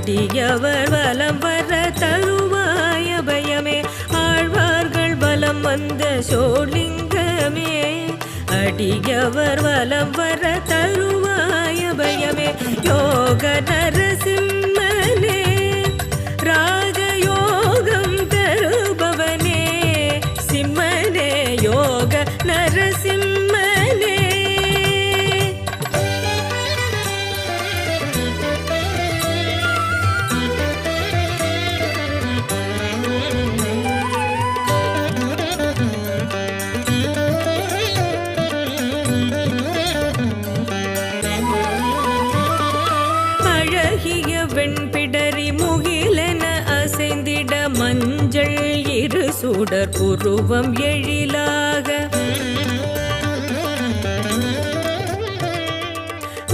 அடியவர் வலம் வர தருவாய பயமே ஆழ்வார்கள் வலம் வந்த சோலிங்கமே அடியவர் வலம் வர தருவாய பயமே யோக நரசிம்மனே ராஜயோகம் தருபவனே சிம்மனே யோக நரசிம்மனே வெண்பிடரி முகிலென அசைந்திட மஞ்சள் இரு சுடர் புருவம் எழிலாக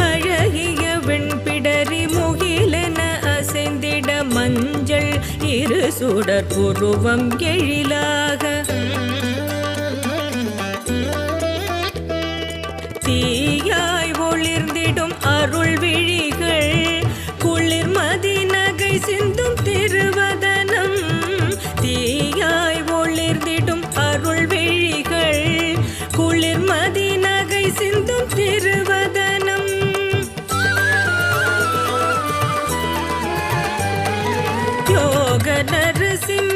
அழகிய வெண்பிடரி முகிலென அசைந்திட மஞ்சள் இரு சுடர் புருவம் எழிலாக தீயாய் ஒளிர்ந்திடும் அருள் விழிகள் குளிர்மதி நகை சிந்தும் திருவதனம் தீயாய் ஒளிர்ந்திடும் அருள் விழிகள் குளிர்மதி நகை சிந்தும் திருவதனம் யோக நரசிம்ம